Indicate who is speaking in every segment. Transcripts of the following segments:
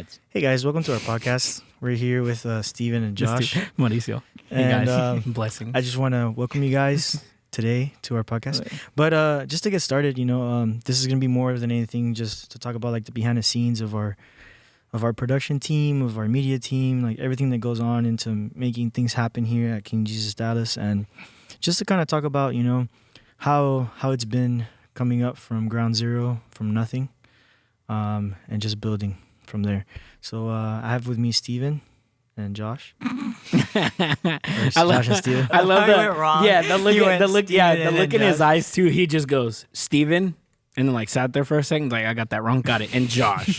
Speaker 1: nuts.
Speaker 2: Hey guys, welcome to our podcast. We're here with Steven and Josh.
Speaker 3: Mauricio. Hey
Speaker 2: And
Speaker 3: guys, blessings.
Speaker 2: I just want to welcome you guys today to our podcast. But just to get started, this is gonna be more than anything just to talk about like the behind the scenes of our production team, of our media team, like everything that goes on into making things happen here at King Jesus Dallas, and just to kind of talk about how it's been coming up from ground zero, from nothing, and just building from there. So I have with me Steven and Josh. Josh and Steven.
Speaker 3: I love
Speaker 1: You went wrong.
Speaker 3: Yeah, the look,
Speaker 1: You went
Speaker 3: the look,
Speaker 1: Steven
Speaker 3: the
Speaker 1: and
Speaker 3: look
Speaker 1: then
Speaker 3: in his
Speaker 1: Josh.
Speaker 3: eyes too. He just goes, Steven, and then like sat there for a second, like I got that wrong, got it, and Josh.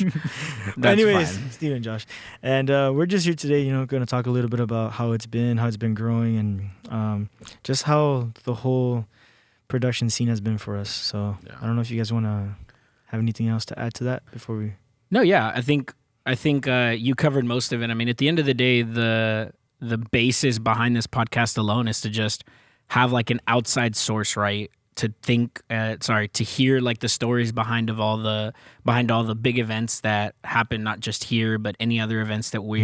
Speaker 3: That's
Speaker 2: Anyways,
Speaker 3: fine.
Speaker 2: Steven and Josh. And we're just here today, going to talk a little bit about how it's been growing, and just how the whole production scene has been for us. So
Speaker 3: Yeah.
Speaker 2: I don't know if you guys want to have anything else to add to that before we...
Speaker 3: No, yeah, I think you covered most of it. I mean, at the end of the day, the basis behind this podcast alone is to just have like an outside source, right? To think, to hear like the stories behind all the big events that happen, not just here, but any other events that we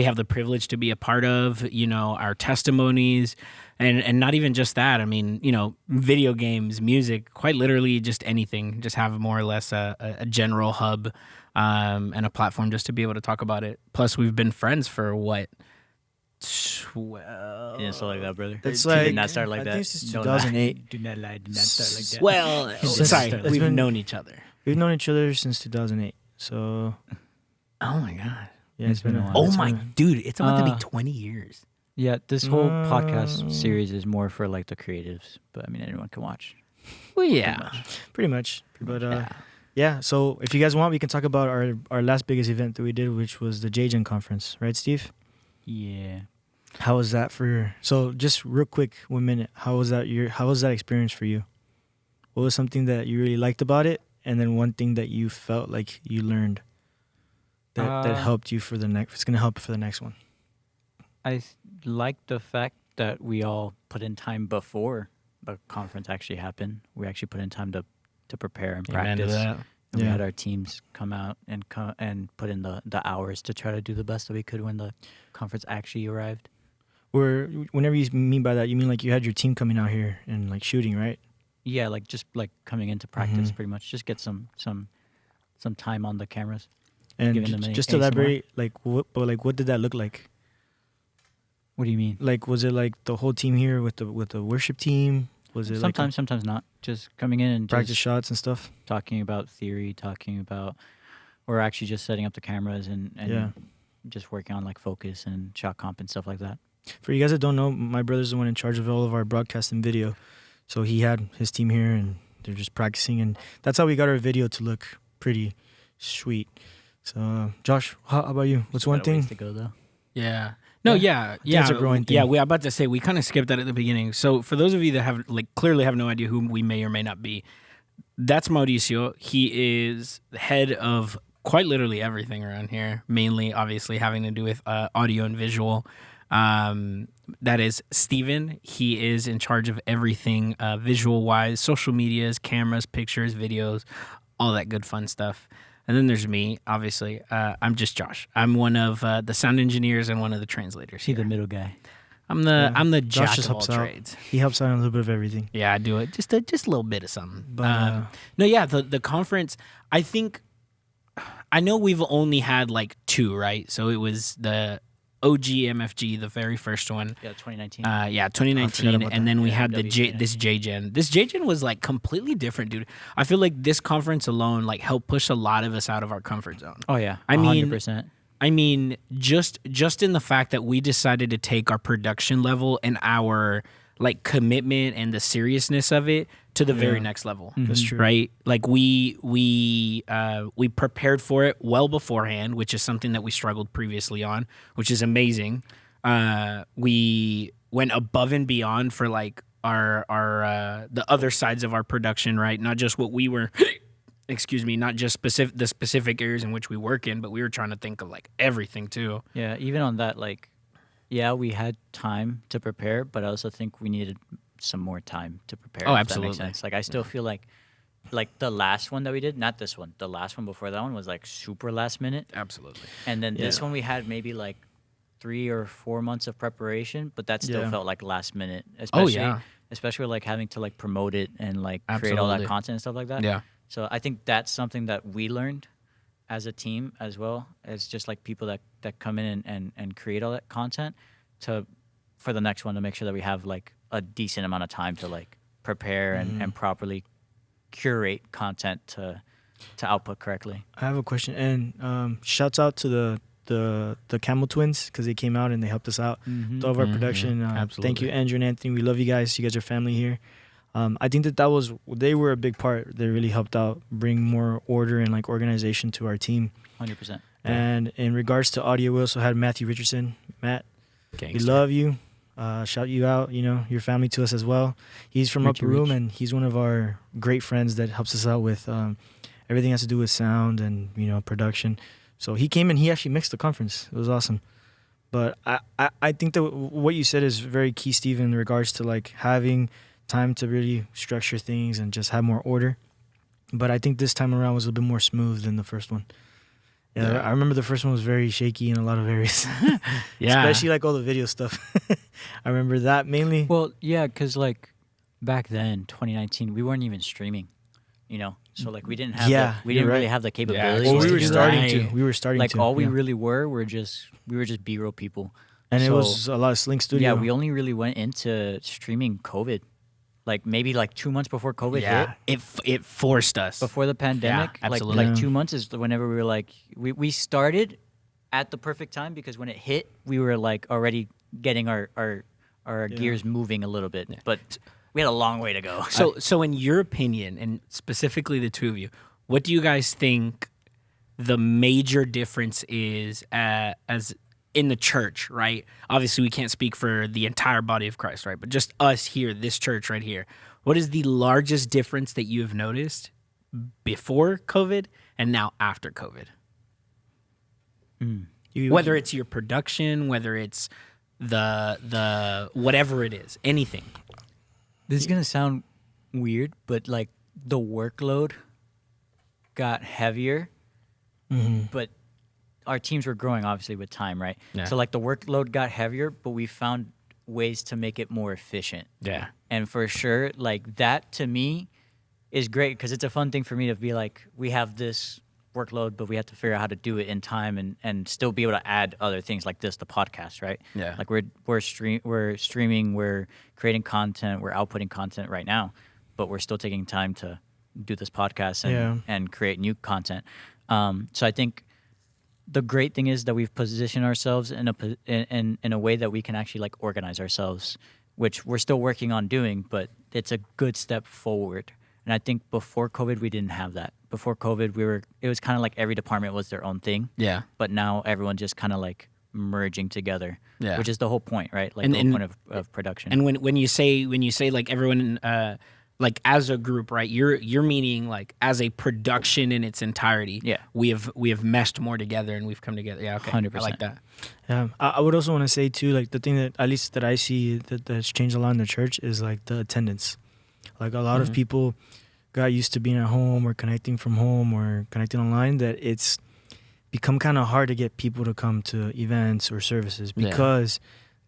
Speaker 3: have the privilege to be a part of. Our testimonies, and not even just that. I mean, video games, music, quite literally just anything. Just have more or less a general hub and a platform just to be able to talk about it. Plus, we've been friends for what? 12.
Speaker 1: Didn't start like that, brother.
Speaker 2: That's
Speaker 1: Did
Speaker 2: like...
Speaker 1: not start like
Speaker 2: I
Speaker 1: that.
Speaker 2: think since
Speaker 1: Don't
Speaker 2: 2008.
Speaker 1: lie. Do not lie. Do not start like that.
Speaker 3: Well,
Speaker 2: Since-
Speaker 3: sorry,
Speaker 2: it's
Speaker 3: we've
Speaker 2: been-
Speaker 3: known each other.
Speaker 2: We've known each other since 2008. So,
Speaker 3: Oh my god.
Speaker 2: yeah,
Speaker 1: It's been a while.
Speaker 3: Oh
Speaker 2: it's
Speaker 3: my
Speaker 2: been-
Speaker 3: dude, it's about to
Speaker 1: Uh,
Speaker 3: be 20 years.
Speaker 1: Yeah, this whole podcast
Speaker 2: Mm.
Speaker 1: series is more for like the creatives, but I mean anyone can watch.
Speaker 3: Well, yeah.
Speaker 2: Pretty much. But
Speaker 3: Yeah.
Speaker 2: yeah, so if you guys want, we can talk about our last biggest event that we did, which was the JGen conference. Right, Steve?
Speaker 1: Yeah.
Speaker 2: How was that for... So just real quick, 1 minute. How was that experience for you? What was something that you really liked about it? And then one thing that you felt like you learned that helped you for the next... It's going to help for the next one.
Speaker 1: Like the fact that we all put in time before the conference actually happened. We actually put in time to prepare and
Speaker 3: Amen to
Speaker 1: practice.
Speaker 3: that.
Speaker 1: And we
Speaker 2: Yeah.
Speaker 1: had our teams come out and put in the hours to try to do the best that we could when the conference actually arrived.
Speaker 2: Whenever you mean by that, you mean like you had your team coming out here and like shooting, right?
Speaker 1: Yeah, like just like coming into practice,
Speaker 2: Mhm.
Speaker 1: pretty much. Just get some time on the cameras.
Speaker 2: And
Speaker 1: Giving them
Speaker 2: just to
Speaker 1: ASMR.
Speaker 2: elaborate, what did that look like?
Speaker 1: What do you mean?
Speaker 2: Like, was it like the whole team here with the worship team? Was it
Speaker 1: Sometimes, sometimes not. Just coming in and
Speaker 2: practice
Speaker 1: just
Speaker 2: shots and stuff?
Speaker 1: talking about theory, or actually just setting up the cameras and
Speaker 2: Yeah.
Speaker 1: just working on like focus and shot comp and stuff like that.
Speaker 2: For you guys that don't know, my brother's the one in charge of all of our broadcast and video. So he had his team here and they're just practicing. And that's how we got our video to look pretty sweet. So, Josh, how about you? What's one
Speaker 1: Got a ways
Speaker 2: thing?
Speaker 1: to go though?
Speaker 3: Yeah. No, yeah.
Speaker 2: it's a growing thing.
Speaker 3: Yeah, we are about to say we kind of skipped that at the beginning. So for those of you that have clearly have no idea who we may or may not be, that's Mauricio. He is the head of quite literally everything around here, mainly obviously having to do with audio and visual. That is Steven. He is in charge of everything visual wise, social medias, cameras, pictures, videos, all that good fun stuff. And then there's me, obviously. I'm just Josh. I'm one of the sound engineers and one of the translators.
Speaker 1: See
Speaker 3: Here.
Speaker 1: the middle guy.
Speaker 3: I'm the
Speaker 2: Josh
Speaker 3: jack
Speaker 2: just
Speaker 3: of all
Speaker 2: helps out.
Speaker 3: trades.
Speaker 2: He helps out in a little bit of everything.
Speaker 3: Yeah, I do it. Just a little bit of something.
Speaker 2: But,
Speaker 3: No, yeah, the conference, I know we've only had like two, right? So it was the OG MFG, the very first one.
Speaker 1: Yeah, 2019.
Speaker 2: I
Speaker 3: 2019,
Speaker 2: forgot about
Speaker 3: and then we
Speaker 1: Yeah,
Speaker 3: had
Speaker 1: WG.
Speaker 3: this JGen. This JGen was like completely different, dude. I feel like this conference alone like helped push a lot of us out of our comfort zone.
Speaker 1: Oh yeah,
Speaker 3: I mean-
Speaker 1: 100%.
Speaker 3: I mean, just in the fact that we decided to take our production level and our like commitment and the seriousness of it to the very next level.
Speaker 2: That's true.
Speaker 3: Right? Like we prepared for it well beforehand, which is something that we struggled previously on, which is amazing. We went above and beyond for like our the other sides of our production, right? Not just what we were not just the specific areas in which we work in, but we were trying to think of like everything too.
Speaker 1: Yeah, even on that, like, yeah, we had time to prepare, but I also think we needed some more time to prepare.
Speaker 3: Oh,
Speaker 1: if that makes
Speaker 3: absolutely.
Speaker 1: sense. Like, I still feel like like the last one that we did, not this one, the last one before that one was like super last minute.
Speaker 3: Absolutely.
Speaker 1: And then this
Speaker 2: Yeah.
Speaker 1: one we had maybe like 3 or 4 months of preparation, but that still
Speaker 2: Yeah.
Speaker 1: felt like last minute.
Speaker 3: Oh,
Speaker 1: Especially,
Speaker 3: yeah.
Speaker 1: especially like having to like promote it and like create all that
Speaker 3: Absolutely.
Speaker 1: content and stuff like that.
Speaker 3: Yeah.
Speaker 1: So I think that's something that we learned as a team as well. It's just like people that come in and create all that content for the next one to make sure that we have like a decent amount of time to like prepare and properly curate content to output correctly.
Speaker 2: I have a question, and shouts out to the Camel Twins because they came out and they helped us out with all of our production. Thank
Speaker 3: Absolutely.
Speaker 2: you, Andrew and Anthony. We love you guys. You guys are family here. I think they were a big part. They really helped out bring more order and like organization to our team.
Speaker 1: 100%.
Speaker 2: And in regards to audio, we also had Matthew Richardson. Matt, we love you. Shout you out. You know, your family to us as well. He's from
Speaker 1: Richie
Speaker 2: Upper Room,
Speaker 1: Rich.
Speaker 2: and he's one of our great friends that helps us out with everything has to do with sound and production. So he came and he actually mixed the conference. It was awesome. But I think that what you said is very key, Steve, in regards to like having time to really structure things and just have more order. But I think this time around was a little bit more smooth than the first one. Yeah, I remember the first one was very shaky in a lot of areas.
Speaker 3: Yeah.
Speaker 2: Especially like all the video stuff. I remember that mainly.
Speaker 1: Well, yeah, because like back then, 2019, we weren't even streaming, So like we didn't have
Speaker 2: Yeah,
Speaker 1: we
Speaker 2: you're
Speaker 1: didn't really
Speaker 2: right.
Speaker 1: have the capabilities.
Speaker 2: Well, we
Speaker 1: to
Speaker 2: were
Speaker 1: do
Speaker 2: starting
Speaker 1: that.
Speaker 2: to. We were starting
Speaker 1: Like
Speaker 2: to.
Speaker 1: all we
Speaker 2: yeah.
Speaker 1: really were just B-roll people.
Speaker 2: And it
Speaker 1: so-
Speaker 2: was a lot of Sling Studio.
Speaker 1: Yeah, we only really went into streaming COVID, like maybe like 2 months before COVID hit.
Speaker 3: It forced us.
Speaker 1: Before the pandemic,
Speaker 3: absolutely.
Speaker 1: like
Speaker 2: Yeah.
Speaker 1: 2 months is whenever we were like we started at the perfect time because when it hit, we were like already getting our gears moving a little bit, but we had a long way to go.
Speaker 3: So in your opinion, and specifically the two of you, what do you guys think the major difference is as in the church, right? Obviously, we can't speak for the entire body of Christ, right? But just us here, this church right here. What is the largest difference that you have noticed before COVID and now after COVID? Whether it's your production, whether it's the whatever it is, anything.
Speaker 1: This is gonna sound weird, but like the workload got heavier, but our teams were growing obviously with time, right?
Speaker 3: Yeah.
Speaker 1: So like the workload got heavier, but we found ways to make it more efficient.
Speaker 3: Yeah.
Speaker 1: And for sure, like that to me is great because it's a fun thing for me to be like, we have this workload, but we have to figure out how to do it in time and still be able to add other things like this, the podcast, right?
Speaker 3: Yeah.
Speaker 1: Like we're streaming, we're creating content, we're outputting content right now, but we're still taking time to do this podcast and create new content. So I think the great thing is that we've positioned ourselves in a way that we can actually like organize ourselves, which we're still working on doing, but it's a good step forward. And I think before COVID, we didn't have that. Before COVID, it was kind of like every department was their own thing.
Speaker 3: Yeah.
Speaker 1: But now everyone just kind of like merging together,
Speaker 3: Yeah.
Speaker 1: which is the whole point, right? Like
Speaker 3: And-
Speaker 1: the whole
Speaker 3: and-
Speaker 1: point of production.
Speaker 3: And when you say like everyone like as a group, right? You're meaning like as a production in its entirety.
Speaker 1: Yeah.
Speaker 3: We have meshed more together and we've come together. Yeah, okay.
Speaker 1: 100%.
Speaker 3: I like that.
Speaker 2: I would also want to say too, like the thing that at least that I see that's changed a lot in the church is like the attendance. Like a lot of people got used to being at home or connecting from home or connecting online, that it's become kind of hard to get people to come to events or services because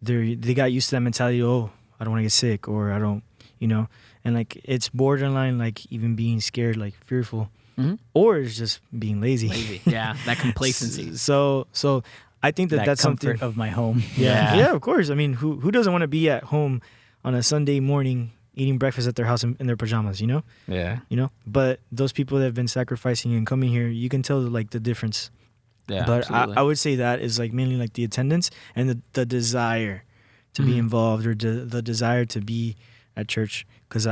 Speaker 2: they got used to that mentality. Oh, I don't want to get sick, or I don't, and like it's borderline like even being scared, like fearful, or it's just being lazy.
Speaker 3: Yeah, that complacency.
Speaker 2: So I think
Speaker 1: that
Speaker 2: that's something
Speaker 1: comfort of my home.
Speaker 2: yeah, of course. I mean, who doesn't want to be at home on a Sunday morning eating breakfast at their house in their pajamas,
Speaker 3: Yeah.
Speaker 2: But those people that have been sacrificing and coming here, you can tell like the difference.
Speaker 3: Yeah.
Speaker 2: But I would say that is like mainly like the attendance and the desire to be involved, or the desire to be at church. Because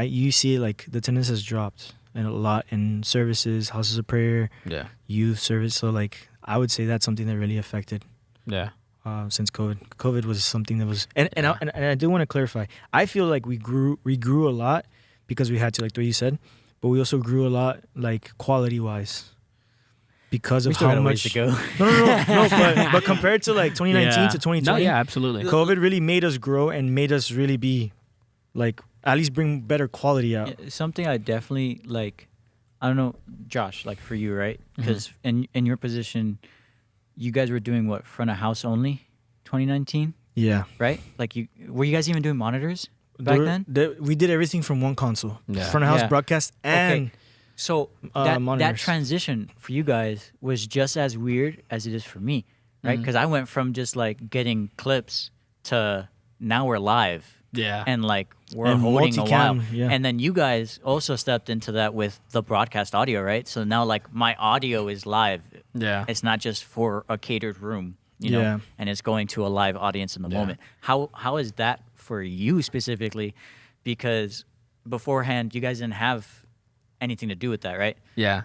Speaker 2: you see like the attendance has dropped and a lot in services, houses of prayer, youth service. So like I would say that's something that really affected.
Speaker 3: Yeah.
Speaker 2: Since COVID. COVID was something that was, and I do want to clarify. I feel like we grew a lot because we had to, like the way you said, but we also grew a lot like quality wise because of
Speaker 1: still
Speaker 2: how
Speaker 1: got a ways
Speaker 2: much.
Speaker 1: to go.
Speaker 2: No, but compared to like 2019 to 2020,
Speaker 3: No, yeah, absolutely.
Speaker 2: COVID really made us grow and made us really be like at least bring better quality out.
Speaker 1: Yeah, something I definitely like. I don't know, Josh. Like for you, right? Because in your position, you guys were doing what, front of house only, 2019.
Speaker 2: Yeah.
Speaker 1: Right? Like were you guys even doing monitors back then?
Speaker 2: We did everything from one console.
Speaker 3: Yeah.
Speaker 2: Front of house broadcast and
Speaker 1: so that
Speaker 2: monitors.
Speaker 1: transition for you guys was just as weird as it is for me, right? Because I went from just like getting clips to now we're live.
Speaker 3: Yeah.
Speaker 1: And like we're
Speaker 2: And
Speaker 1: holding a while.
Speaker 2: multicam, yeah.
Speaker 1: And then you guys also stepped into that with the broadcast audio, right? So now like my audio is live.
Speaker 3: Yeah.
Speaker 1: It's not just for a catered room, you know,
Speaker 2: Yeah.
Speaker 1: and it's going to a live audience in the moment. How is that for you specifically? Because beforehand you guys didn't have anything to do with that, right?
Speaker 3: Yeah.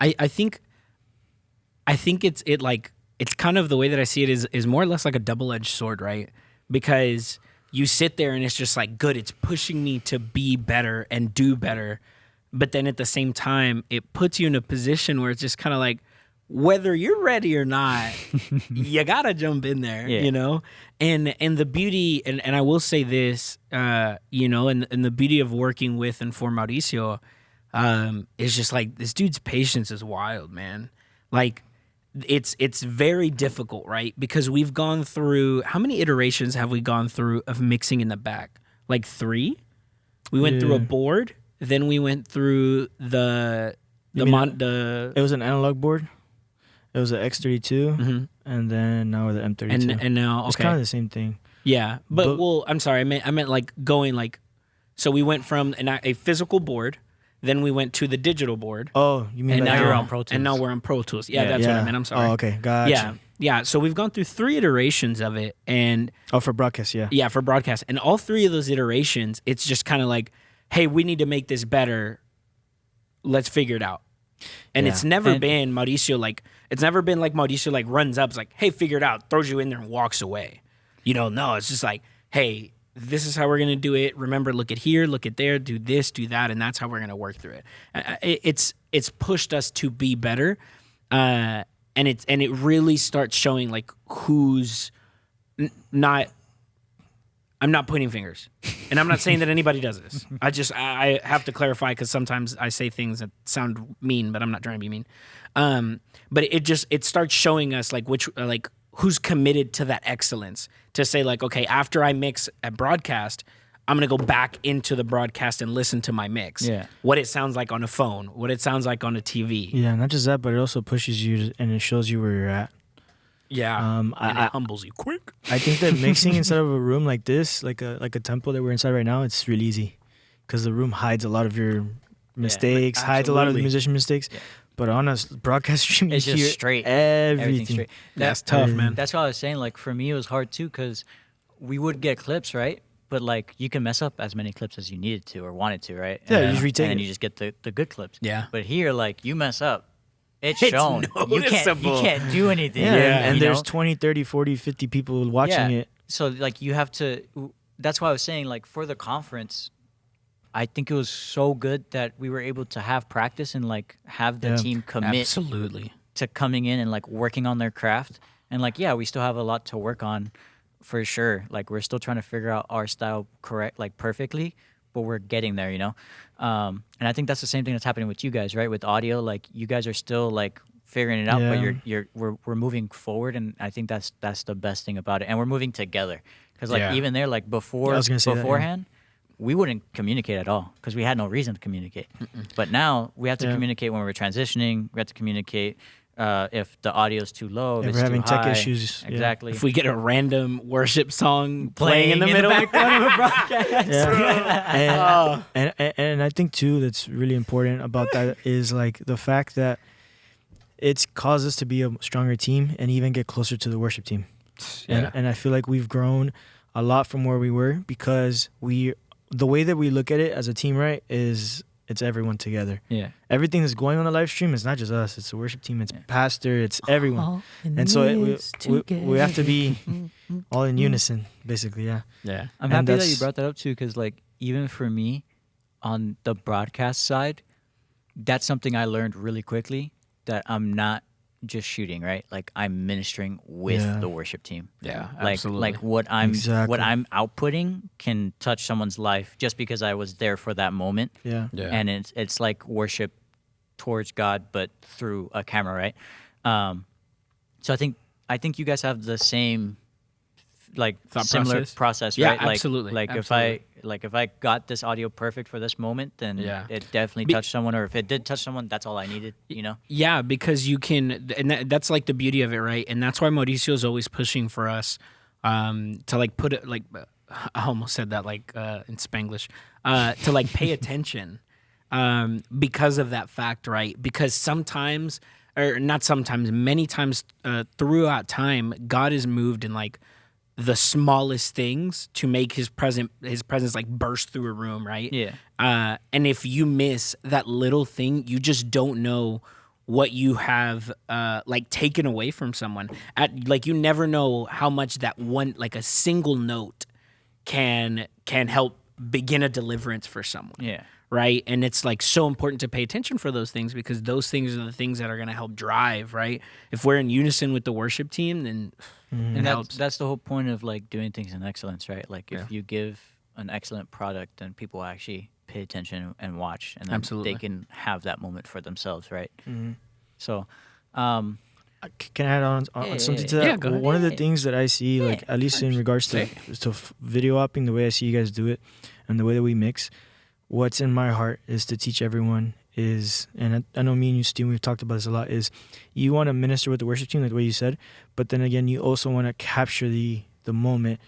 Speaker 3: I think it's kind of the way that I see it is more or less like a double-edged sword, right? Because you sit there and it's just like, good, it's pushing me to be better and do better. But then at the same time, it puts you in a position where it's just kind of like, whether you're ready or not, you gotta jump in there, you know? And the beauty, and I will say this, you know, and the beauty of working with and for Mauricio is just like, this dude's patience is wild, man. Like, it's very difficult, right? Because we've gone through, how many iterations have we gone through of mixing in the back? Like 3? We went through a board, then we went through it
Speaker 2: was an analog board. It was an X32, and then now with the M32.
Speaker 3: And now, okay.
Speaker 2: It's kind of the same thing.
Speaker 3: Yeah, but well, I'm sorry, I meant like going like, so we went from a physical board, then we went to the digital board.
Speaker 2: Oh, you mean
Speaker 1: and
Speaker 2: like
Speaker 1: now you're on Pro Tools.
Speaker 3: And now we're on Pro Tools. Yeah, that's what I meant. I'm sorry.
Speaker 2: Oh, okay, gotcha.
Speaker 3: Yeah. So we've gone through 3 iterations of it, and
Speaker 2: for broadcast, yeah.
Speaker 3: Yeah, for broadcast, and all 3 of those iterations, it's just kind of like, hey, we need to make this better. Let's figure it out. And it's never been Mauricio like. It's never been like Mauricio like runs up, it's like, hey, figure it out, throws you in there and walks away. You know, no, it's just like, hey, this is how we're gonna do it. Remember, look at here, look at there, do this, do that, and that's how we're gonna work through it. It's pushed us to be better, and it really starts showing like who's not. I'm not pointing fingers, and I'm not saying that anybody does this. I have to clarify because sometimes I say things that sound mean, but I'm not trying to be mean. But it starts showing us like who's committed to that excellence, to say like, okay, after I mix a broadcast, I'm gonna go back into the broadcast and listen to my mix.
Speaker 1: Yeah.
Speaker 3: What it sounds like on a phone, what it sounds like on a TV.
Speaker 2: Yeah, not just that, but it also pushes you and it shows you where you're at.
Speaker 3: Yeah, and it humbles you quick.
Speaker 2: I think that mixing inside of a room like this, like a temple that we're inside right now, it's really easy because the room hides a lot of your mistakes, hides a lot of the musician mistakes. Yeah. But on a broadcast stream,
Speaker 1: it's just straight.
Speaker 2: Everything
Speaker 1: Straight.
Speaker 3: That's tough, man.
Speaker 1: That's what I was saying. Like for me, it was hard too because we would get clips, right? But like you can mess up as many clips as you needed to or wanted to, right?
Speaker 2: Yeah, you just retake
Speaker 1: and
Speaker 2: it.
Speaker 1: you just get the good clips.
Speaker 3: Yeah.
Speaker 1: But here, like you mess up, it's shown. You can't do anything.
Speaker 2: Yeah, and there's
Speaker 1: know?
Speaker 2: 20, 30, 40, 50 people watching it.
Speaker 1: So like you have to. That's why I was saying like for the conference, I think it was so good that we were able to have practice and like have the team commit
Speaker 3: absolutely
Speaker 1: to coming in and like working on their craft. And like, yeah, we still have a lot to work on for sure. Like we're still trying to figure out our style perfectly, but we're getting there, you know? And I think that's the same thing that's happening with you guys, right? With audio, like you guys are still like figuring it out, but we're moving forward. And I think that's the best thing about it. And we're moving together. Cause like even there, like beforehand, we wouldn't communicate at all because we had no reason to communicate. But now we have to communicate when we're transitioning. We have to communicate if the audio is too low, if it's
Speaker 2: we're having
Speaker 1: too high.
Speaker 2: tech issues.
Speaker 1: Exactly.
Speaker 3: If we get a random worship song playing in the middle
Speaker 1: background of a broadcast.
Speaker 2: And I think too that's really important about that is like the fact that it's caused us to be a stronger team and even get closer to the worship team. And I feel like we've grown a lot from where we were because the way that we look at it as a team, right, is it's everyone together.
Speaker 1: Yeah.
Speaker 2: Everything that's going on the live stream is not just us. It's the worship team. It's pastor. It's everyone. And so we have to be all in unison, basically. Yeah.
Speaker 3: Yeah.
Speaker 1: I'm happy that you brought that up too, because like even for me, on the broadcast side, that's something I learned really quickly that I'm not just shooting, right? Like I'm ministering with the worship team.
Speaker 3: Yeah,
Speaker 1: like
Speaker 3: absolutely.
Speaker 1: like what I'm
Speaker 2: Exactly.
Speaker 1: outputting can touch someone's life just because I was there for that moment.
Speaker 2: Yeah.
Speaker 1: And it's like worship towards God, but through a camera, right? So I think you guys have the same like
Speaker 3: Thought
Speaker 1: similar
Speaker 3: process?
Speaker 1: process,
Speaker 3: Yeah,
Speaker 1: right? Like,
Speaker 3: absolutely,
Speaker 1: Like if I got this audio perfect for this moment, then it definitely touched someone. Or if it did touch someone, that's all I needed. You know?
Speaker 3: Yeah, because you can, and that's like the beauty of it, right? And that's why Mauricio is always pushing for us to like put it like I almost said that like in Spanglish to like pay attention because of that fact, right? Because sometimes, or not sometimes, many times throughout time, God is moved in like the smallest things to make his presence like burst through a room, right?
Speaker 1: Yeah.
Speaker 3: And if you miss that little thing, you just don't know what you have like taken away from someone. Like you never know how much that one, like a single note can help begin a deliverance for someone.
Speaker 1: Yeah.
Speaker 3: Right. And it's like so important to pay attention for those things because those things are the things that are going to help drive. Right. If we're in unison with the worship team, then it helps.
Speaker 1: That's the whole point of like doing things in excellence, right? Like if you give an excellent product, then people actually pay attention and watch, and then
Speaker 3: Absolutely.
Speaker 1: they can have that moment for themselves, right? So,
Speaker 2: Can I add on something to that?
Speaker 3: Yeah, go ahead.
Speaker 2: One of the things that I see, like at least in regards to video opping, the way I see you guys do it, and the way that we mix, what's in my heart is to teach everyone is, and I know me and you, Steve, we've talked about this a lot, is you want to minister with the worship team, like the way you said, but then again, you also want to capture the moment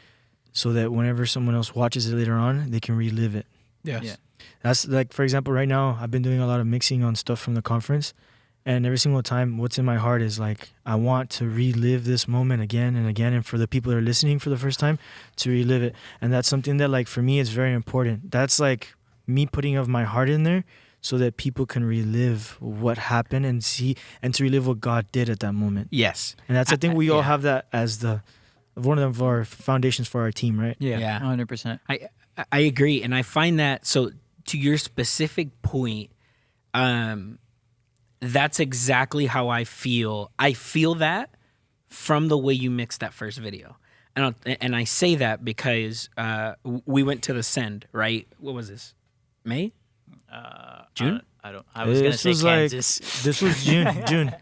Speaker 2: so that whenever someone else watches it later on, they can relive it.
Speaker 3: Yes.
Speaker 1: Yeah.
Speaker 2: That's like, for example, right now, I've been doing a lot of mixing on stuff from the conference, and every single time, what's in my heart is like, I want to relive this moment again and again, and for the people that are listening for the first time, to relive it. And that's something that, like, for me, is very important. That's like me putting of my heart in there so that people can relive what happened and see, and to relive what God did at that moment.
Speaker 3: Yes.
Speaker 2: And that's, I think we all have that as one of our foundations for our team, right?
Speaker 3: Yeah.
Speaker 1: 100%.
Speaker 3: I agree, and I find that, so to your specific point, that's exactly how I feel. I feel that from the way you mixed that first video, and I say that because we went to the Send, right? What was this? May? June?
Speaker 1: I was gonna say Kansas.
Speaker 2: This was June.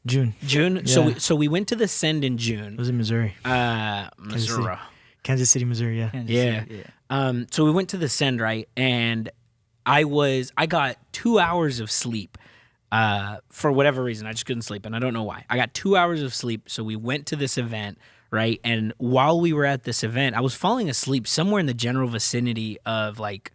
Speaker 3: June.
Speaker 2: Yeah.
Speaker 3: So we went to the Send in
Speaker 2: It
Speaker 3: June.
Speaker 2: was in Missouri.
Speaker 3: Missouri.
Speaker 2: Kansas City, Missouri, yeah.
Speaker 1: Kansas
Speaker 3: Yeah.
Speaker 1: City, yeah.
Speaker 3: So we went to the Send, right? And I got 2 hours of sleep. For whatever reason, I just couldn't sleep, and I don't know why. I got 2 hours of sleep, so we went to this event, right? And while we were at this event, I was falling asleep somewhere in the general vicinity of like,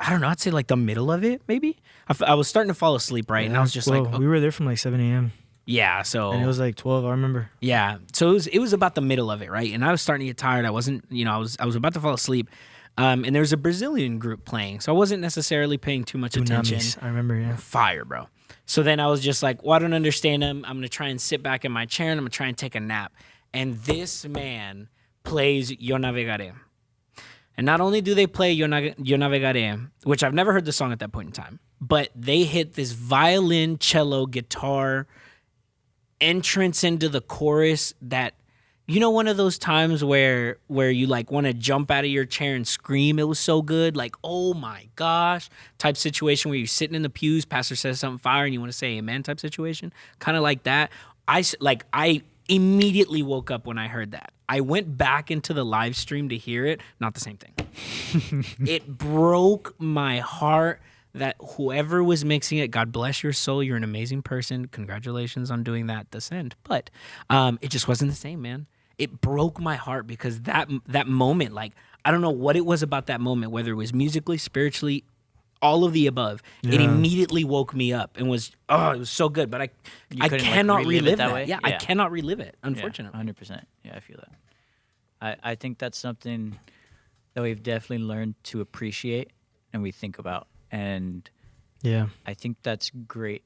Speaker 3: I don't know, I'd say like the middle of it, maybe. I was starting to fall asleep, right? And I was just like,
Speaker 2: we were there from like 7 a.m.
Speaker 3: yeah. So
Speaker 2: and it was like 12. I remember.
Speaker 3: yeah. So it was about the middle of it, right? And I was starting to get tired. I wasn't, I was about to fall asleep. And there was a Brazilian group playing, so I wasn't necessarily paying too much attention.
Speaker 2: I remember, yeah.
Speaker 3: Fire, bro. So then I was just like, well, I don't understand him. I'm going to try and sit back in my chair and I'm going to try and take a nap. And this man plays Yo Navegaré. And not only do they play Yo Navegaré, which I've never heard the song at that point in time, but they hit this violin, cello, guitar entrance into the chorus that, one of those times where you like want to jump out of your chair and scream. It was so good, like, oh my gosh, type situation where you're sitting in the pews, pastor says something fire, and you want to say amen type situation, kind of like that. I immediately woke up when I heard that. I went back into the live stream to hear it. Not the same thing. It broke my heart that whoever was mixing it, God bless your soul, you're an amazing person. Congratulations on doing that Descent. But it just wasn't the same, man. It broke my heart because that moment, like, I don't know what it was about that moment, whether it was musically, spiritually, all of the above.
Speaker 2: Yeah.
Speaker 3: It immediately woke me up and it was so good. But I cannot relive that.
Speaker 1: way?
Speaker 3: Yeah, I cannot relive it, unfortunately.
Speaker 1: 100%. Yeah, I feel that. I think that's something that we've definitely learned to appreciate and we think about. And
Speaker 2: yeah,
Speaker 1: I think that's great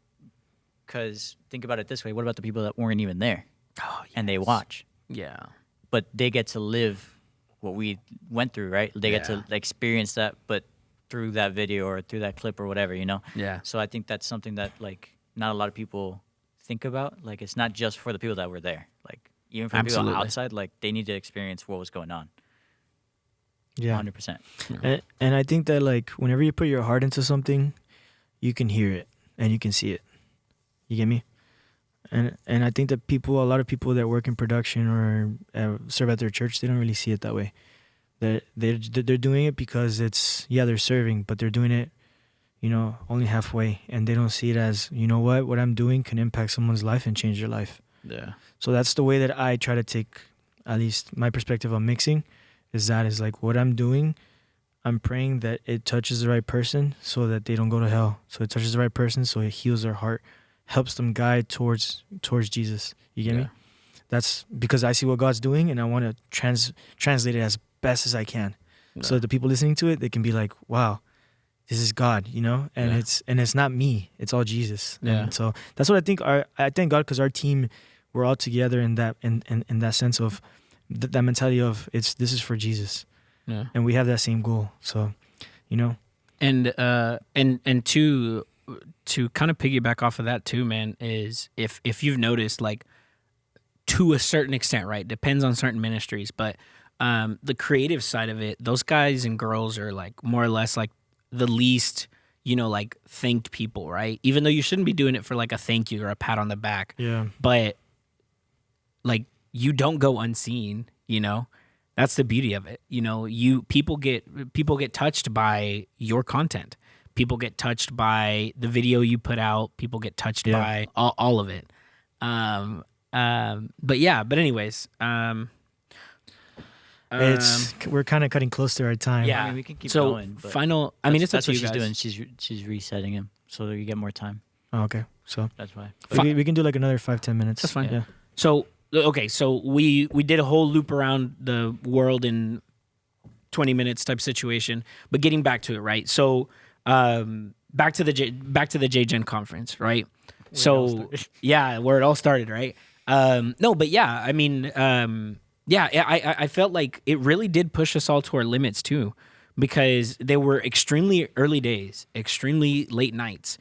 Speaker 1: because think about it this way. What about the people that weren't even there?
Speaker 3: Oh, yes.
Speaker 1: And they watch?
Speaker 3: Yeah.
Speaker 1: But they get to live what we went through, right? They get to experience that, but through that video or through that clip or whatever,
Speaker 3: Yeah.
Speaker 1: So I think that's something that, like, not a lot of people think about. Like, it's not just for the people that were there. Like, even for the
Speaker 3: Absolutely.
Speaker 1: people outside, like, they need to experience what was going on.
Speaker 2: Yeah.
Speaker 1: 100%.
Speaker 2: And I think that, like, whenever you put your heart into something, you can hear it and you can see it. You get me? And I think that a lot of people that work in production or serve at their church, they don't really see it that way. They're doing it because they're serving, but they're doing it, only halfway, and they don't see it as, what I'm doing can impact someone's life and change their life.
Speaker 3: Yeah.
Speaker 2: So that's the way that I try to take, at least my perspective on mixing, is like what I'm doing, I'm praying that it touches the right person so that they don't go to hell. So it touches the right person so it heals their heart, helps them guide towards Jesus. You get me? That's because I see what God's doing and I want to translate it as best as I can.
Speaker 3: Yeah.
Speaker 2: So that the people listening to it, they can be like, wow, this is God, and it's not me, it's all Jesus.
Speaker 3: Yeah.
Speaker 2: And so that's what I think. I thank God because our team, we're all together in that in that sense of that mentality of this is for Jesus.
Speaker 3: Yeah.
Speaker 2: And we have that same goal. So,
Speaker 3: And to kind of piggyback off of that too, man, is if you've noticed, like, to a certain extent, right? Depends on certain ministries, but the creative side of it, those guys and girls are like more or less like the least, like thanked people, right? Even though you shouldn't be doing it for like a thank you or a pat on the back.
Speaker 2: yeah.
Speaker 3: But like, you don't go unseen, That's the beauty of it. People get touched by your content. People get touched by the video you put out. People get touched by all of it. But anyways,
Speaker 2: we're kind of cutting close to our time.
Speaker 3: Yeah.
Speaker 1: I mean, we can keep
Speaker 3: so
Speaker 1: going. But
Speaker 3: final. I mean, it's up
Speaker 1: that's
Speaker 3: to
Speaker 1: what
Speaker 3: you
Speaker 1: she's
Speaker 3: guys.
Speaker 1: doing. She's resetting him so that you get more time.
Speaker 2: Oh, okay. So
Speaker 1: That's why.
Speaker 2: we can do like another 5-10 minutes.
Speaker 3: That's fine.
Speaker 2: Yeah.
Speaker 3: So okay, so we did a whole loop around the world in 20 minutes type situation, but getting back to it, right? So back to the J-Gen conference, right? So yeah, where it all started, right? No, but yeah, I mean, I felt like it really did push us all to our limits too, because they were extremely early days, extremely late nights.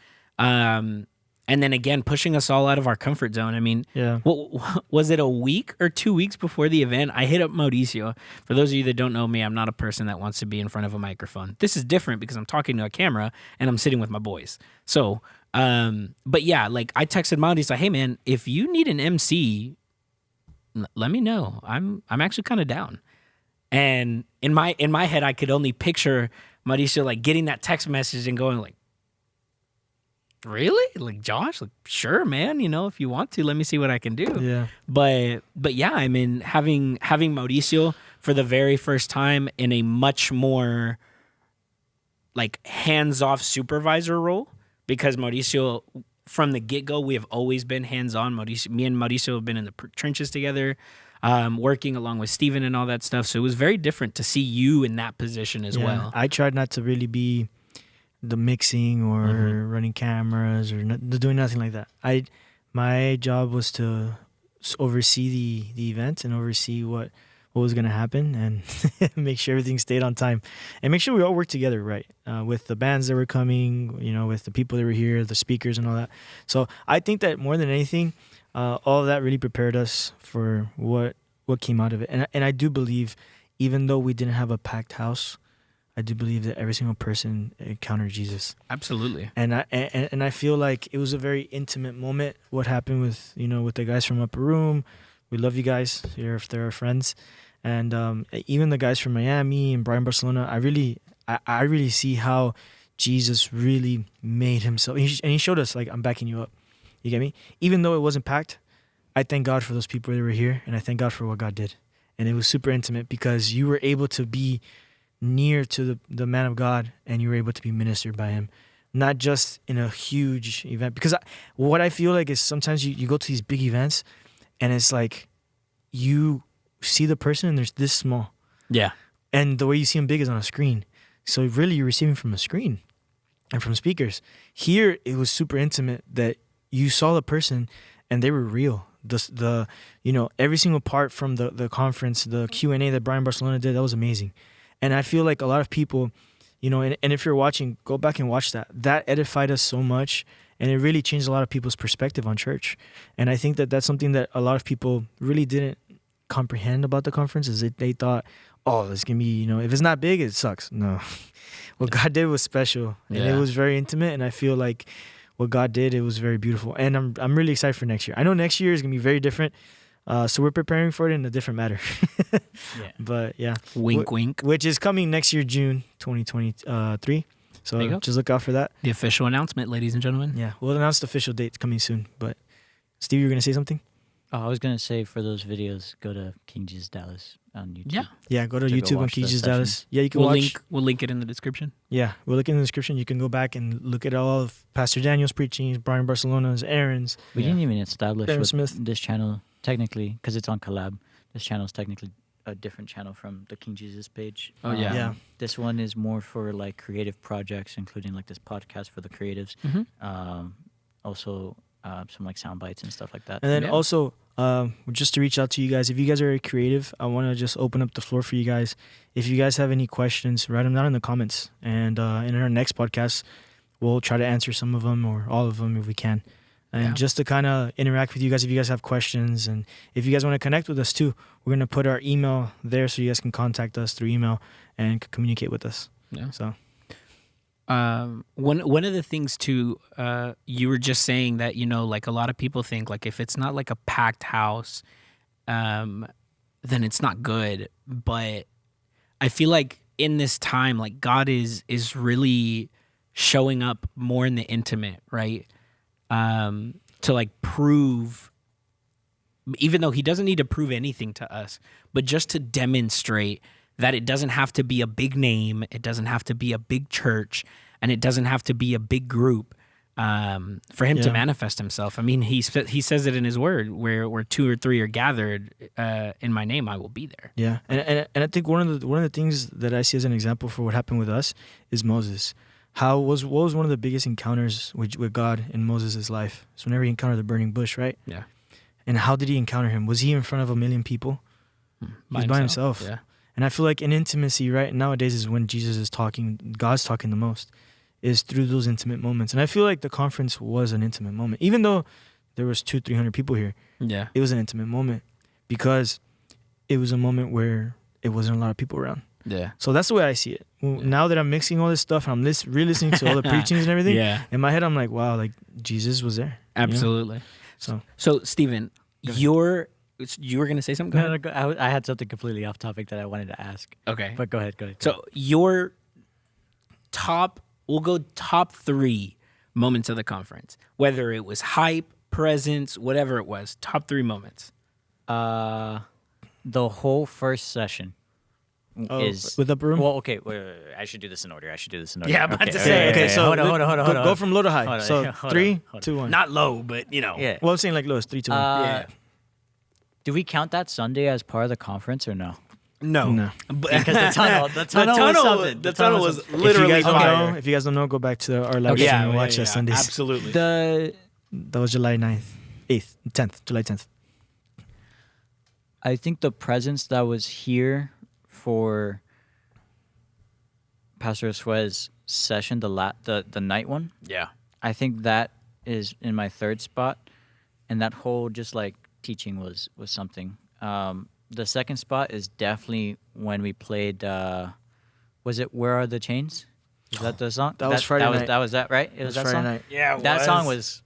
Speaker 3: And then again, pushing us all out of our comfort zone. I mean, what was it, a week or 2 weeks before the event? I hit up Mauricio. For those of you that don't know me, I'm not a person that wants to be in front of a microphone. This is different because I'm talking to a camera and I'm sitting with my boys. So, but yeah, like I texted Mauricio, like, hey man, if you need an MC, let me know. I'm actually kind of down. And in my head, I could only picture Mauricio like getting that text message and going like, really? Like, Josh? Like, sure, man. If you want to, let me see what I can do.
Speaker 2: Yeah.
Speaker 3: But yeah, I mean, having Mauricio for the very first time in a much more like hands-off supervisor role, because Mauricio, from the get-go, we have always been hands-on. Me and Mauricio have been in the trenches together, working along with Steven and all that stuff. So it was very different to see you in that position as well.
Speaker 2: I tried not to really be the mixing or running cameras or doing nothing like that. My job was to oversee the event and oversee what was going to happen and make sure everything stayed on time and make sure we all worked together right, with the bands that were coming, with the people that were here, the speakers and all that. So I think that more than anything, all of that really prepared us for what came out of it. And I do believe, even though we didn't have a packed house, I do believe that every single person encountered Jesus.
Speaker 3: Absolutely.
Speaker 2: And I feel like it was a very intimate moment. What happened with with the guys from Upper Room, we love you guys. If they're our friends, and even the guys from Miami and Brian Barcelona, I really see how Jesus really made himself, and he showed us like, I'm backing you up. You get me? Even though it wasn't packed, I thank God for those people that were here, and I thank God for what God did. And it was super intimate because you were able to be near to the man of God, and you were able to be ministered by him, not just in a huge event. Because what I feel like is sometimes you go to these big events and it's like you see the person and they're this small.
Speaker 3: Yeah.
Speaker 2: And the way you see them big is on a screen. So really you're receiving from a screen and from speakers. Here it was super intimate that you saw the person and they were real. The every single part from the conference, the Q&A that Brian Barcelona did, that was amazing. And I feel like a lot of people, and if you're watching, go back and watch that. That edified us so much, and it really changed a lot of people's perspective on church. And I think that that's something that a lot of people really didn't comprehend about the conference, is that they thought, oh, it's gonna be, you know, if it's not big, it sucks. No, what God did was special, and it was very intimate. And I feel like what God did, it was very beautiful. And I'm really excited for next year. I know next year is gonna be very different, so we're preparing for it in a different matter. But yeah,
Speaker 3: wink, wink,
Speaker 2: which is coming next year, June 2023. So just look out for that.
Speaker 3: The official announcement, ladies and gentlemen.
Speaker 2: Yeah, we'll announce the official date coming soon. But Steve, you were gonna say something?
Speaker 1: Oh, I was gonna say, for those videos, go to King Jesus Dallas on YouTube.
Speaker 2: Yeah, go to YouTube
Speaker 1: go
Speaker 2: on King Jesus
Speaker 1: session.
Speaker 2: Dallas. Yeah, you can watch.
Speaker 3: We'll link it in the description.
Speaker 2: Yeah, we'll link in the description. You can go back and look at all of Pastor Daniel's preachings, Brian Barcelona's, Aaron's.
Speaker 1: We didn't even establish
Speaker 2: Aaron
Speaker 1: what
Speaker 2: Smith.
Speaker 1: this channel technically, because it's on collab. This channel is technically a different channel from the King Jesus page.
Speaker 3: Oh, yeah.
Speaker 2: Yeah.
Speaker 1: This one is more for like creative projects, including like this podcast for the creatives. Also, some like sound bites and stuff like that.
Speaker 2: And then also, just to reach out to you guys, if you guys are creative, I want to just open up the floor for you guys. If you guys have any questions, write them down in the comments. And in our next podcast, we'll try to answer some of them or all of them if we can. And just to kind of interact with you guys, if you guys have questions, and if you guys want to connect with us too, we're going to put our email there so you guys can contact us through email and communicate with us.
Speaker 3: Yeah.
Speaker 2: So,
Speaker 3: one of the things too, you were just saying that, you know, like a lot of people think like if it's not like a packed house, then it's not good. But I feel like in this time, like God is really showing up more in the intimate, right? To like prove, even though he doesn't need to prove anything to us, but just to demonstrate that it doesn't have to be a big name, it doesn't have to be a big church, and it doesn't have to be a big group for him to manifest himself. I mean, he says it in his word, where 2 or 3 are gathered in my name, I will be there.
Speaker 2: Yeah, and I think one of the things that I see as an example for what happened with us is Moses. What was one of the biggest encounters with God in Moses' life? So whenever he encountered the burning bush, right?
Speaker 3: Yeah.
Speaker 2: And how did he encounter him? Was he in front of 1 million people? He was by himself.
Speaker 3: Yeah.
Speaker 2: And I feel like in intimacy, right, nowadays is when Jesus is talking, God's talking the most, is through those intimate moments. And I feel like the conference was an intimate moment. Even though there was 200-300 people here,
Speaker 3: it
Speaker 2: was an intimate moment because it was a moment where it wasn't a lot of people around.
Speaker 3: Yeah.
Speaker 2: So that's the way I see it. Now that I'm mixing all this stuff, I'm re-listening to all the preachings and everything.
Speaker 3: Yeah.
Speaker 2: In my head, I'm like, wow, like Jesus was there.
Speaker 3: Absolutely.
Speaker 2: You know?
Speaker 3: So Stephen, you were going to say something? Go ahead.
Speaker 1: I had something completely off topic that I wanted to ask.
Speaker 3: Okay.
Speaker 1: But go ahead.
Speaker 3: So your we'll go top 3 moments of the conference, whether it was hype, presence, whatever it was, top 3 moments.
Speaker 1: The whole first session is
Speaker 2: with Upper Room.
Speaker 1: Well, okay, wait, I should do this in order.
Speaker 3: Yeah, I'm about to
Speaker 1: okay,
Speaker 3: say.
Speaker 2: Okay, so
Speaker 1: hold on.
Speaker 2: Go from low to high.
Speaker 1: Hold on,
Speaker 2: So
Speaker 1: hold
Speaker 2: 3,
Speaker 1: on.
Speaker 2: 2, 1.
Speaker 3: Not low, but you know.
Speaker 1: Yeah.
Speaker 2: Well, I'm saying like low. It's 3, 2, 1.
Speaker 3: Yeah.
Speaker 1: Do we count that Sunday as part of the conference or no?
Speaker 2: No.
Speaker 3: Because
Speaker 1: the tunnel was something.
Speaker 3: The tunnel was
Speaker 2: If you
Speaker 3: literally
Speaker 2: guys don't
Speaker 3: fire.
Speaker 2: know, if you guys don't know, go back to our live
Speaker 1: Okay.
Speaker 2: stream and watch us Sundays.
Speaker 3: Absolutely.
Speaker 2: That was July 10th, July 10th.
Speaker 1: I think the presence that was here for Pastor Suez's session, the night one,
Speaker 3: Yeah.
Speaker 1: I think that is in my 3rd spot, and that whole just like teaching was something. The 2nd spot is definitely when we played. Was it "Where Are the Chains"? Is that the song?
Speaker 2: That was Friday night.
Speaker 1: That was that, right? It was that
Speaker 2: Friday
Speaker 1: song.
Speaker 2: night.
Speaker 3: Yeah,
Speaker 1: That song was.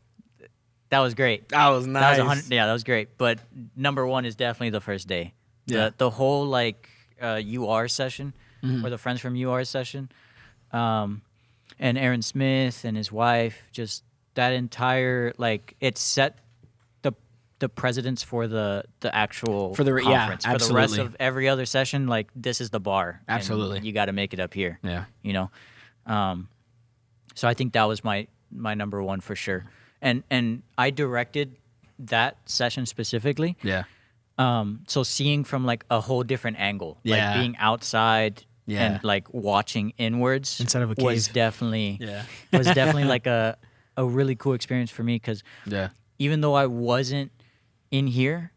Speaker 1: That was great.
Speaker 3: That was nice.
Speaker 1: That was that was great. But number 1 is definitely the first day.
Speaker 3: Yeah.
Speaker 1: The whole like UR session, or the Friends from UR session, and Aaron Smith and his wife, just that entire like it set the precedence for the actual conference. For the rest of every other session, like this is the bar.
Speaker 3: Absolutely.
Speaker 1: And you got to make it up here.
Speaker 3: Yeah.
Speaker 1: You know, so I think that was my number 1 for sure. And I directed that session specifically.
Speaker 3: Yeah.
Speaker 1: So seeing from like a whole different angle,
Speaker 3: Yeah.
Speaker 1: like being outside
Speaker 3: Yeah.
Speaker 1: and like watching inwards
Speaker 2: Inside of a
Speaker 1: was
Speaker 2: cave.
Speaker 1: definitely like a really cool experience for me, because
Speaker 3: Yeah.
Speaker 1: even though I wasn't in here,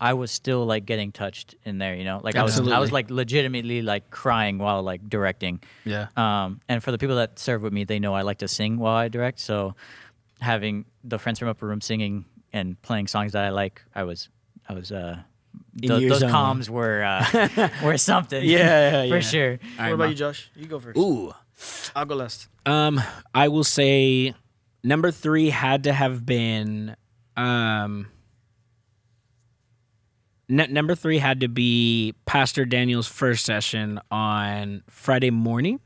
Speaker 1: I was still like getting touched in there, you know, like I was
Speaker 3: Absolutely.
Speaker 1: like legitimately like crying while like directing.
Speaker 3: Yeah.
Speaker 1: And for the people that serve with me, they know I like to sing while I direct. So having the friends from Upper Room singing and playing songs that I like, I was those
Speaker 3: zone.
Speaker 1: comms were something.
Speaker 3: Yeah,
Speaker 1: for sure.
Speaker 2: What about you, Josh? You go first.
Speaker 3: Ooh.
Speaker 2: I'll go last.
Speaker 3: I will say number 3 had to have been number 3 had to be Pastor Daniel's first session on Friday morning.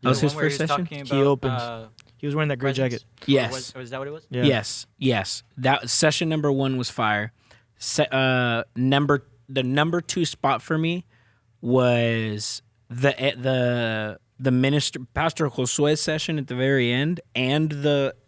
Speaker 3: That was his first session.
Speaker 2: He opened. He was wearing that gray jacket.
Speaker 3: Yes.
Speaker 1: Was that what it was?
Speaker 2: Yeah.
Speaker 3: Yes. That session number 1 was fire. The number 2 spot for me was the minister Pastor Josue's session at the very end, and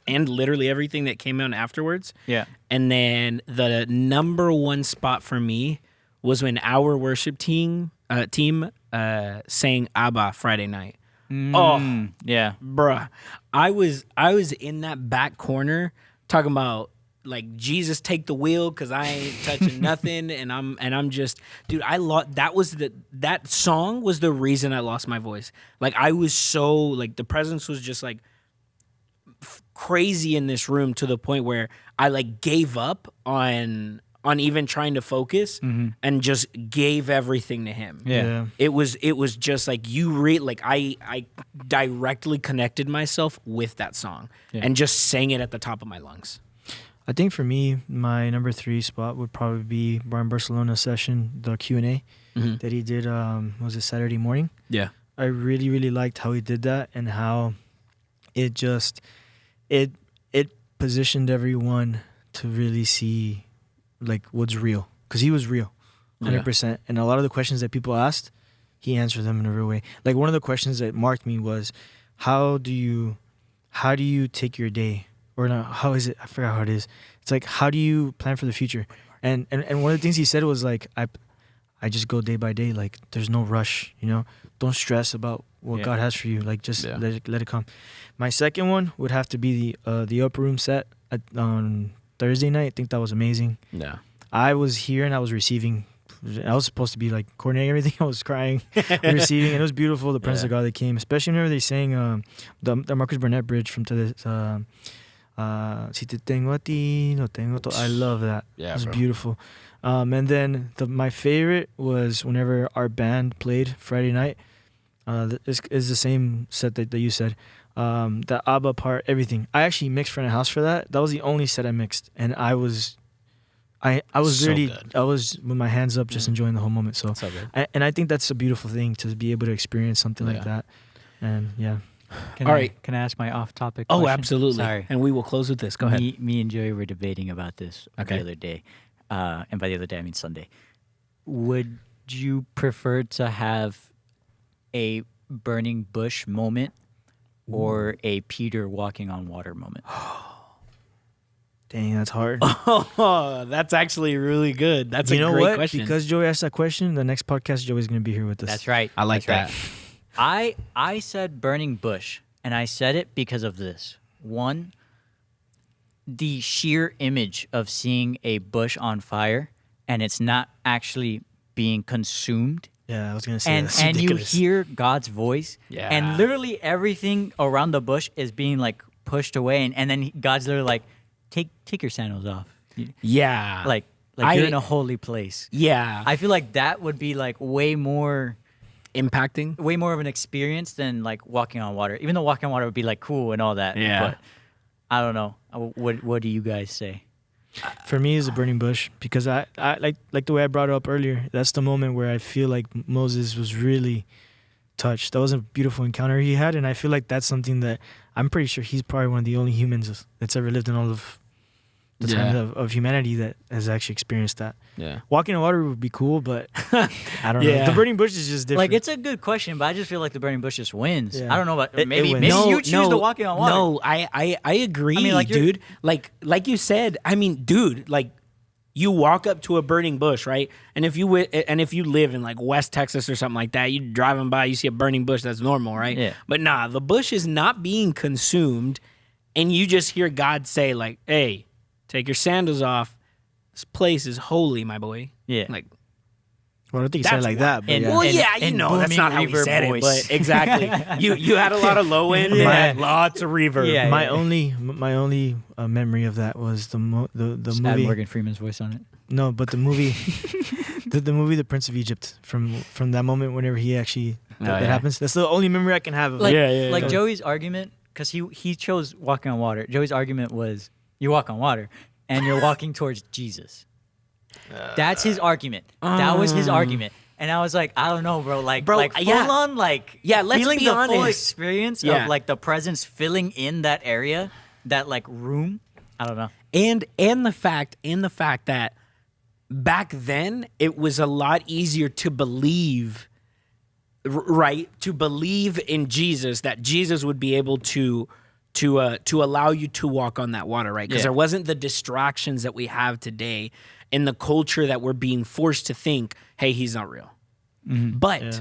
Speaker 3: literally everything that came out afterwards.
Speaker 1: Yeah.
Speaker 3: And then the number 1 spot for me was when our worship team sang Abba Friday night. Oh
Speaker 1: yeah,
Speaker 3: bruh, I was in that back corner talking about like Jesus take the wheel because I ain't touching nothing, and I'm just, dude, that song was the reason I lost my voice. Like I was so like the presence was just like crazy in this room to the point where I like gave up on even trying to focus and just gave everything to him.
Speaker 1: Yeah.
Speaker 3: It was just like I directly connected myself with that song and just sang it at the top of my lungs.
Speaker 2: I think for me, my number 3 spot would probably be Brian Barcelona's session, the Q&A that he did, was it Saturday morning?
Speaker 3: Yeah.
Speaker 2: I really, really liked how he did that and how it just, it positioned everyone to really see like what's real. Because he was real, 100%. And a lot of the questions that people asked, he answered them in a real way. Like one of the questions that marked me was, how do you take your day? Or no, how is it? I forgot how it is. It's like, how do you plan for the future? And one of the things he said was like, I just go day by day. Like there's no rush, you know. Don't stress about what God has for you. Like just let it come. My second one would have to be the Upper Room set on Thursday night. I think that was amazing.
Speaker 3: Yeah.
Speaker 2: I was here and I was receiving. I was supposed to be like coordinating everything. I was crying, receiving, and it was beautiful. The presence of God that came, especially whenever they sang the Marcus Burnett bridge from to this. Si te tengo a ti, no tengo todo. I love that.
Speaker 3: Yeah,
Speaker 2: it was
Speaker 3: bro.
Speaker 2: beautiful. And then my favorite was whenever our band played Friday night. Is the same set that you said. The ABBA part, everything. I actually mixed Front of House for that. That was the only set I mixed, and I was
Speaker 3: So
Speaker 2: really
Speaker 3: good.
Speaker 2: I was with my hands up, just enjoying the whole moment. So
Speaker 3: good.
Speaker 2: and I think that's a beautiful thing to be able to experience something like that. And yeah.
Speaker 1: Can
Speaker 3: All
Speaker 1: I,
Speaker 3: right.
Speaker 1: Can I ask my off-topic
Speaker 3: Oh,
Speaker 1: question?
Speaker 3: absolutely.
Speaker 1: Sorry.
Speaker 3: And we will close with this. Go ahead.
Speaker 1: Me and Joey were debating about this
Speaker 3: Okay.
Speaker 1: the other day. And by the other day, I mean Sunday. Would you prefer to have a burning bush moment or a Peter walking on water moment?
Speaker 2: Dang, that's hard.
Speaker 3: Oh, that's actually really good. That's
Speaker 2: You
Speaker 3: a
Speaker 2: know
Speaker 3: great
Speaker 2: what?
Speaker 3: question.
Speaker 2: Because Joey asked that question, the next podcast Joey's going to be here with us.
Speaker 1: That's right.
Speaker 3: I like
Speaker 1: That's
Speaker 3: that.
Speaker 1: right. I said burning bush, and I said it because of this. One, the sheer image of seeing a bush on fire and it's not actually being consumed.
Speaker 2: Yeah, I was going to say
Speaker 1: And
Speaker 2: that's
Speaker 1: and you
Speaker 2: ridiculous.
Speaker 1: hear God's voice,
Speaker 3: Yeah.
Speaker 1: and literally everything around the bush is being like pushed away, and then God's literally like, take your sandals off,
Speaker 3: Yeah.
Speaker 1: like
Speaker 3: I-
Speaker 1: you're in a holy place.
Speaker 3: Yeah.
Speaker 1: I feel like that would be like way more
Speaker 3: Impacting.
Speaker 1: of an experience than like walking on water. Even though walking on water would be like cool and all that.
Speaker 3: Yeah.
Speaker 1: But I don't know. What do you guys say?
Speaker 2: For me, it's a burning bush because I like the way I brought it up earlier. That's the moment where I feel like Moses was really touched. That was a beautiful encounter he had, and I feel like that's something that I'm pretty sure he's probably one of the only humans that's ever lived in all of the time of humanity that has actually experienced that.
Speaker 3: Yeah.
Speaker 2: Walking on water would be cool, but I don't know.
Speaker 3: Yeah.
Speaker 2: The burning bush is just different.
Speaker 1: Like it's a good question, but I just feel like the burning bush just wins.
Speaker 2: Yeah.
Speaker 1: I don't know about
Speaker 2: It
Speaker 1: maybe
Speaker 2: wins.
Speaker 1: maybe you choose to walking on water.
Speaker 3: No, I agree,
Speaker 1: I mean, like, you're-
Speaker 3: dude. Like you said, I mean, dude, like you walk up to a burning bush, right? And if you live in like West Texas or something like that, you driving by, you see a burning bush, that's normal, right?
Speaker 1: Yeah.
Speaker 3: But nah, the bush is not being consumed, and you just hear God say like, "Hey, take your sandals off. This place is holy, my boy."
Speaker 1: Yeah.
Speaker 3: Like,
Speaker 2: Well, I don't think he said it like that. But
Speaker 1: And-
Speaker 2: yeah.
Speaker 3: Well,
Speaker 1: and-
Speaker 3: yeah, you
Speaker 1: and
Speaker 3: know that's
Speaker 1: booming
Speaker 3: not how he
Speaker 1: reverb
Speaker 3: said
Speaker 1: voice.
Speaker 3: it, but exactly. you had a lot of low end,
Speaker 2: Yeah.
Speaker 3: but had lots of reverb.
Speaker 1: Yeah.
Speaker 2: my only memory of that was the
Speaker 1: Just add
Speaker 2: movie.
Speaker 1: Morgan Freeman's voice on it.
Speaker 2: No, but the movie, the movie The Prince of Egypt. From that moment, whenever he actually that
Speaker 3: yeah.
Speaker 2: happens, that's the only memory I can have of
Speaker 1: Like,
Speaker 2: it.
Speaker 1: like
Speaker 2: yeah.
Speaker 1: Joey's argument, because he chose walking on water. Joey's argument was you walk on water and you're walking towards Jesus. That's his argument. That was his argument. And I was like, I don't know, bro. Like,
Speaker 3: Bro,
Speaker 1: like full
Speaker 3: yeah.
Speaker 1: on, like,
Speaker 3: Yeah, let's
Speaker 1: feeling
Speaker 3: be
Speaker 1: the full
Speaker 3: honest.
Speaker 1: experience
Speaker 3: Yeah.
Speaker 1: of like the presence filling in that area, that like room. I don't know.
Speaker 3: And the fact that back then it was a lot easier to believe, right? To believe in Jesus, that Jesus would be able to allow you to walk on that water, right? Because
Speaker 1: Yeah.
Speaker 3: there wasn't the distractions that we have today in the culture that we're being forced to think, hey, he's not real. But
Speaker 2: Yeah.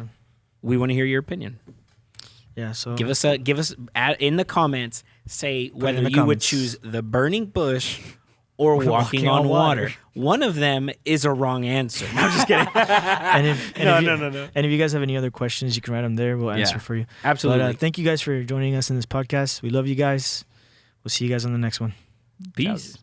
Speaker 3: we want to hear your opinion.
Speaker 2: Yeah. So
Speaker 3: Give us in the comments, say whether
Speaker 2: in the
Speaker 3: you would
Speaker 2: comments.
Speaker 3: choose the burning bush or walking on water. One of them is a wrong answer. No, I'm just kidding.
Speaker 2: And if you guys have any other questions, you can write them there. We'll answer
Speaker 3: Yeah.
Speaker 2: for you.
Speaker 3: Absolutely.
Speaker 2: But thank you guys for joining us in this podcast. We love you guys. We'll see you guys on the next one.
Speaker 3: Peace.